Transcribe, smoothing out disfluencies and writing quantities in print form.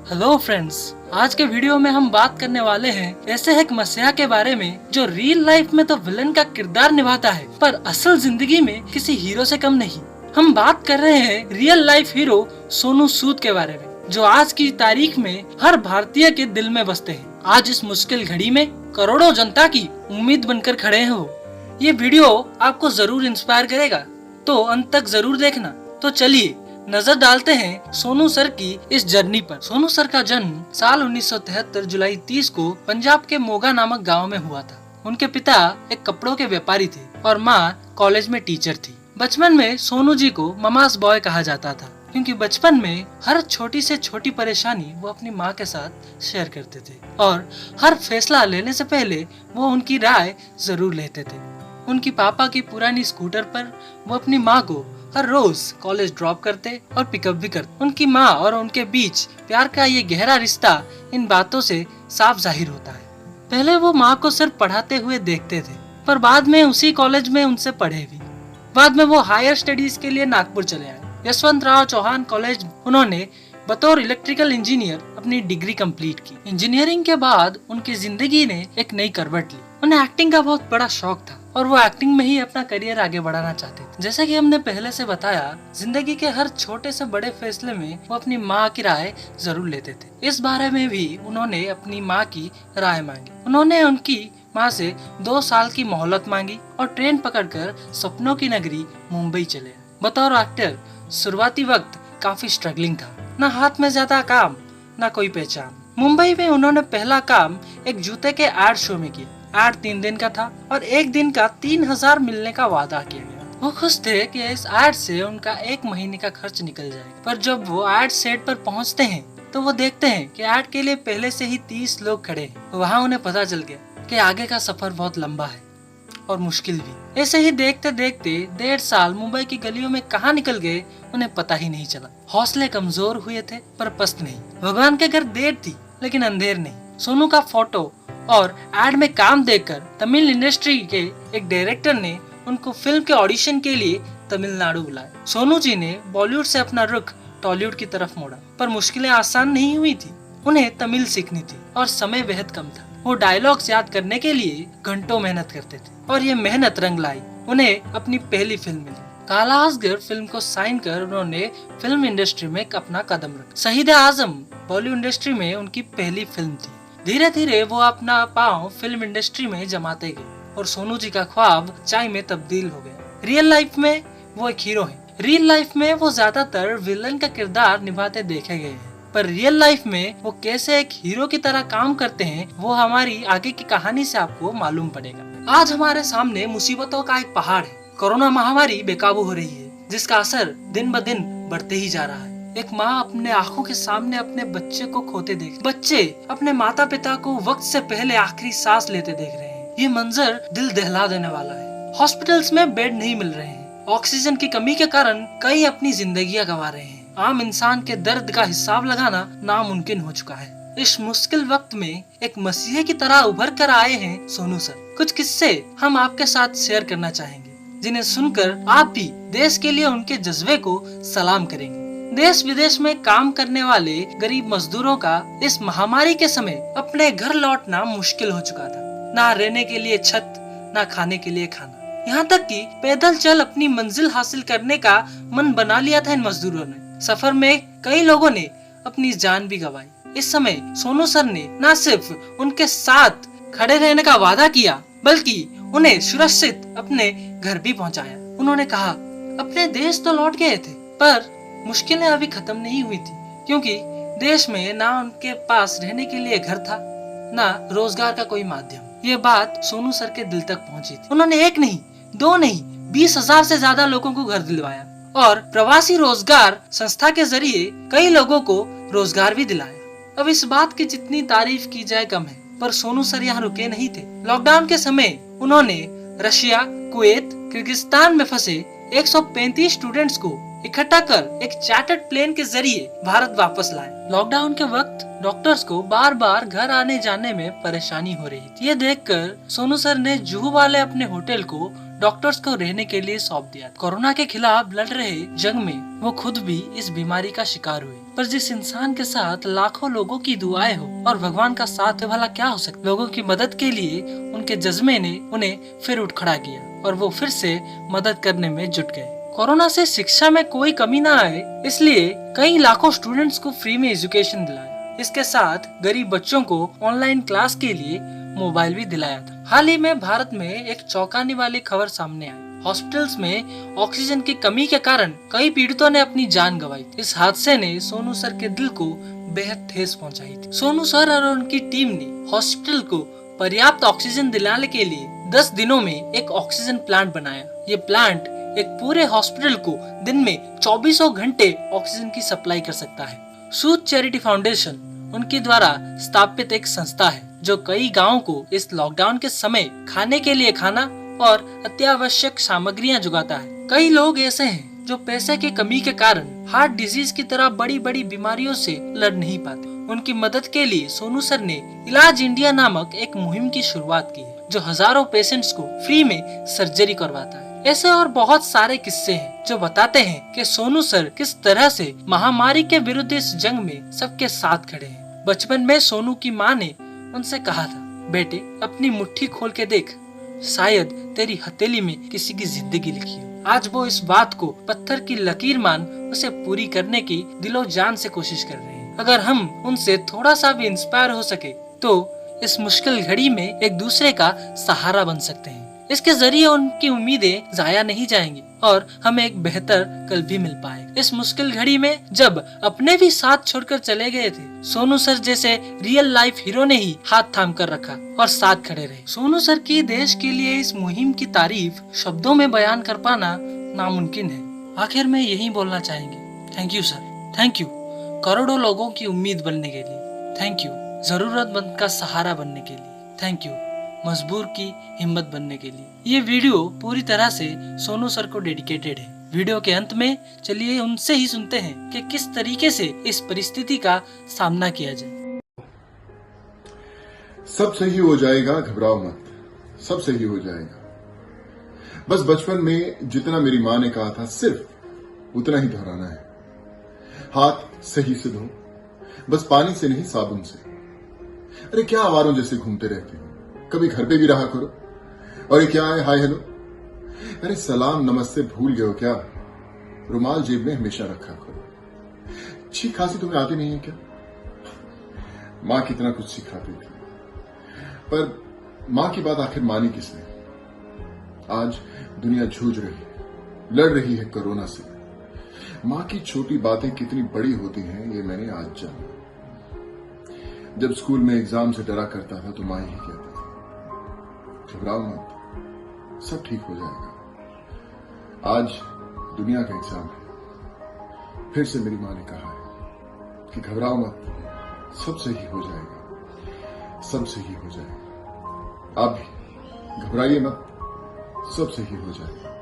Hello friends, आज के video में हम बात करने वाले हैं ऐसे एक मसीहा के बारे में जो रियल लाइफ में तो विलन का किरदार निभाता है पर असल जिंदगी में किसी हीरो से कम नहीं। हम बात कर रहे हैं real life hero Sonu Sood के बारे में, जो आज की तारीख में हर भारतीय के दिल में बसते हैं। आज इस मुश्किल घड़ी में करोड़ों जनता की उम्मीद बनकर खड़े हैं वो। ये वीडियो आपको जरूर इंस्पायर करेगा, तो अंत तक जरूर देखना। तो चलिए नजर डालते हैं सोनू सर की इस जर्नी पर। सोनू सर का जन्म साल 1973 जुलाई 30 को पंजाब के मोगा नामक गांव में हुआ था। उनके पिता एक कपड़ों के व्यापारी थे और माँ कॉलेज में टीचर थी। बचपन में सोनू जी को ममास बॉय कहा जाता था, क्योंकि बचपन में हर छोटी से छोटी परेशानी वो अपनी माँ के साथ शेयर करते थे और हर फैसला लेने से पहले वो उनकी राय जरूर लेते थे। उनकी पापा की पुरानी स्कूटर पर वो अपनी माँ को हर रोज कॉलेज ड्रॉप करते और पिकअप भी करते। उनकी माँ और उनके बीच प्यार का ये गहरा रिश्ता इन बातों से साफ जाहिर होता है। पहले वो माँ को सिर्फ पढ़ाते हुए देखते थे, पर बाद में उसी कॉलेज में उनसे पढ़े भी। बाद में वो हायर स्टडीज के लिए नागपुर चले आए। यशवंतराव चौहान कॉलेज उन्होंने बतौर इलेक्ट्रिकल इंजीनियर अपनी डिग्री कंप्लीट की। इंजीनियरिंग के बाद उनकी जिंदगी ने एक नई करवट ली। उन्हें एक्टिंग का बहुत बड़ा शौक था और वो एक्टिंग में ही अपना करियर आगे बढ़ाना चाहते थे। जैसा कि हमने पहले से बताया, जिंदगी के हर छोटे से बड़े फैसले में वो अपनी माँ की राय जरूर लेते थे। इस बारे में भी उन्होंने अपनी माँ की राय मांगी। उन्होंने उनकी माँ से 2 साल की मोहलत मांगी और ट्रेन पकड़कर सपनों की नगरी मुंबई चले। बतौर एक्टर शुरुआती वक्त काफी स्ट्रगलिंग था, न हाथ में ज्यादा काम न कोई पहचान। मुंबई में उन्होंने पहला काम एक जूते के एड शो में किया। एड 3 दिन का था और 1 दिन का 3000 मिलने का वादा किया गया। वो खुश थे कि इस एड से उनका 1 महीने का खर्च निकल जाएगा। पर जब वो एड सेट पर पहुंचते हैं तो वो देखते हैं कि एड के लिए पहले से ही 30 लोग खड़े हैं। वहाँ उन्हें पता चल गया कि आगे का सफर बहुत लंबा है और मुश्किल भी। ऐसे ही देखते देखते 1.5 साल मुंबई की गलियों में कहाँ निकल गए उन्हें पता ही नहीं चला। हौसले कमजोर हुए थे पर पस्त नहीं। भगवान के घर देर थी लेकिन अंधेर नहीं। सोनू का फोटो और एड में काम देखकर तमिल इंडस्ट्री के एक डायरेक्टर ने उनको फिल्म के ऑडिशन के लिए तमिलनाडु बुलाया। सोनू जी ने बॉलीवुड से अपना रुख टॉलीवुड की तरफ मोड़ा, पर मुश्किलें आसान नहीं हुई थी। उन्हें तमिल सीखनी थी और समय बेहद कम था। वो डायलॉग्स याद करने के लिए घंटों मेहनत करते थे और ये मेहनत रंग लाई। उन्हें अपनी पहली फिल्म मिली। काला असगर फिल्म को साइन कर उन्होंने फिल्म इंडस्ट्री में अपना कदम रखा। शहीद आजम बॉलीवुड इंडस्ट्री में उनकी पहली फिल्म थी। धीरे धीरे वो अपना पांव फिल्म इंडस्ट्री में जमाते गए और सोनू जी का ख्वाब सच्चाई में तब्दील हो गया। रियल लाइफ में वो एक हीरो है। रियल लाइफ में वो ज्यादातर विलन का किरदार निभाते देखे गए हैं, पर रियल लाइफ में वो कैसे एक हीरो की तरह काम करते हैं वो हमारी आगे की कहानी से आपको मालूम पड़ेगा। आज हमारे सामने मुसीबतों का एक पहाड़ है। कोरोना महामारी बेकाबू हो रही है, जिसका असर दिन ब दिन बढ़ते ही जा रहा है। एक माँ अपने आंखों के सामने अपने बच्चे को खोते देख, बच्चे अपने माता पिता को वक्त से पहले आखिरी सांस लेते देख रहे हैं। ये मंजर दिल दहला देने वाला है। हॉस्पिटल्स में बेड नहीं मिल रहे हैं। ऑक्सीजन की कमी के कारण कई अपनी जिंदगियां गंवा रहे हैं। आम इंसान के दर्द का हिसाब लगाना नामुमकिन हो चुका है। इस मुश्किल वक्त में एक मसीहे की तरह उभर कर आए हैं सोनू सर। कुछ किस्से हम आपके साथ शेयर करना चाहेंगे, जिन्हें सुनकर आप भी देश के लिए उनके जज्बे को सलाम करेंगे। देश विदेश में काम करने वाले गरीब मजदूरों का इस महामारी के समय अपने घर लौटना मुश्किल हो चुका था। ना रहने के लिए छत, ना खाने के लिए खाना, यहाँ तक कि पैदल चल अपनी मंजिल हासिल करने का मन बना लिया था इन मजदूरों ने। सफर में कई लोगों ने अपनी जान भी गंवाई। इस समय सोनू सर ने न सिर्फ उनके साथ खड़े रहने का वादा किया, बल्कि उन्हें सुरक्षित अपने घर भी पहुँचाया। उन्होंने कहा, अपने देश तो लौट गए थे, पर मुश्किलें अभी खत्म नहीं हुई थी, क्योंकि देश में ना उनके पास रहने के लिए घर था, ना रोजगार का कोई माध्यम। ये बात सोनू सर के दिल तक पहुंची थी। उन्होंने 1 नहीं, 2 नहीं, 20,000 से ज्यादा लोगों को घर दिलवाया और प्रवासी रोजगार संस्था के जरिए कई लोगों को रोजगार भी दिलाया। अब इस बात की जितनी तारीफ की जाए कम है, पर सोनू सर यहाँ रुके नहीं थे। लॉकडाउन के समय उन्होंने रशिया, कुवैत, किर्गिस्तान में फंसे 135 स्टूडेंट्स को इकट्ठा कर एक चार्टर्ड प्लेन के जरिए भारत वापस लाए। लॉकडाउन के वक्त डॉक्टर्स को बार बार घर आने जाने में परेशानी हो रही थी। ये देखकर सोनू सर ने जुहू वाले अपने होटल को डॉक्टर्स को रहने के लिए सौंप दिया। कोरोना के खिलाफ लड़ रहे जंग में वो खुद भी इस बीमारी का शिकार हुए, पर जिस इंसान के साथ लाखों लोगों की दुआएं हो और भगवान का साथ है, भला क्या हो सकता। लोगों की मदद के लिए उनके जज्बे ने उन्हें फिर उठ खड़ा किया और वो फिर से मदद करने में जुट गए। कोरोना से शिक्षा में कोई कमी ना आए, इसलिए कई लाखों स्टूडेंट्स को फ्री में एजुकेशन दिलाया। इसके साथ गरीब बच्चों को ऑनलाइन क्लास के लिए मोबाइल भी दिलाया था। हाल ही में भारत में एक चौंकाने वाली खबर सामने आई। हॉस्पिटल्स में ऑक्सीजन की कमी के कारण कई पीड़ितों ने अपनी जान गंवाई। इस हादसे ने सोनू सर के दिल को बेहद ठेस पहुंचाई थी। सोनू सर और उनकी टीम ने हॉस्पिटल को पर्याप्त ऑक्सीजन दिलाने के लिए 10 दिनों में एक ऑक्सीजन प्लांट बनाया। ये प्लांट एक पूरे हॉस्पिटल को दिन में 24 घंटे ऑक्सीजन की सप्लाई कर सकता है। सूद चैरिटी फाउंडेशन उनके द्वारा स्थापित एक संस्था है जो कई गांवों को इस लॉकडाउन के समय खाने के लिए खाना और अत्यावश्यक सामग्रियां जुटाता है। कई लोग ऐसे हैं जो पैसे की कमी के कारण हार्ट डिजीज की तरह बड़ी बड़ी बीमारियों से लड़ नहीं पाते। उनकी मदद के लिए सोनू सर ने इलाज इंडिया नामक एक मुहिम की शुरुआत की है, जो हजारों पेशेंट्स को फ्री में सर्जरी करवाता है। ऐसे और बहुत सारे किस्से हैं जो बताते हैं कि सोनू सर किस तरह से महामारी के विरुद्ध इस जंग में सबके साथ खड़े हैं। बचपन में सोनू की माँ ने उनसे कहा था, बेटे अपनी मुट्ठी खोल के देख, शायद तेरी हथेली में किसी की जिंदगी लिखी हो। आज वो इस बात को पत्थर की लकीर मान उसे पूरी करने की दिलो जान से कोशिश कर रहे हैं। अगर हम उनसे थोड़ा सा भी इंस्पायर हो सके तो इस मुश्किल घड़ी में एक दूसरे का सहारा बन सकते हैं। इसके जरिए उनकी उम्मीदें जाया नहीं जाएंगी और हमें एक बेहतर कल भी मिल पाएगा। इस मुश्किल घड़ी में जब अपने भी साथ छोड़कर चले गए थे, सोनू सर जैसे रियल लाइफ हीरो ने ही हाथ थाम कर रखा और साथ खड़े रहे। सोनू सर की देश के लिए इस मुहिम की तारीफ शब्दों में बयान कर पाना नामुमकिन है। आखिर में यही बोलना चाहेंगे, thank you sir, thank you करोड़ों लोगों की उम्मीद बनने के लिए, थैंक यू जरूरतमंद का सहारा बनने के लिए, थैंक यू मजबूर की हिम्मत बनने के लिए। ये वीडियो पूरी तरह से सोनू सर को डेडिकेटेड है। वीडियो के अंत में चलिए उनसे ही सुनते हैं कि किस तरीके से इस परिस्थिति का सामना किया जाए। सब सही हो जाएगा, घबराओ मत, सब सही हो जाएगा। बस बचपन में जितना मेरी माँ ने कहा था सिर्फ उतना ही दोहराना है। हाथ सही से धो, बस पानी से नहीं साबुन से। अरे क्या आवारों जैसे घूमते रहते हो, कभी घर पे भी रहा करो। और ये क्या है हाय हेलो, अरे सलाम नमस्ते भूल गए हो क्या? रुमाल जेब में हमेशा रखा करो। छींक खांसी तुम्हें आती नहीं है क्या? मां कितना कुछ सिखाती थी, पर मां की बात आखिर मानी किसने? आज दुनिया जूझ रही है, लड़ रही है कोरोना से। मां की छोटी बातें कितनी बड़ी होती हैं ये मैंने आज जाना। जब स्कूल में एग्जाम से डरा करता था तो मां यही कहती थी, घबराओ मत, सब ठीक हो जाएगा। आज दुनिया का एग्जाम है, फिर से मेरी मां ने कहा है कि घबराओ मत, सब सही हो जाएगा, सब सही हो जाएगा। आप भी घबराइए मत, सब सही हो जाएगा।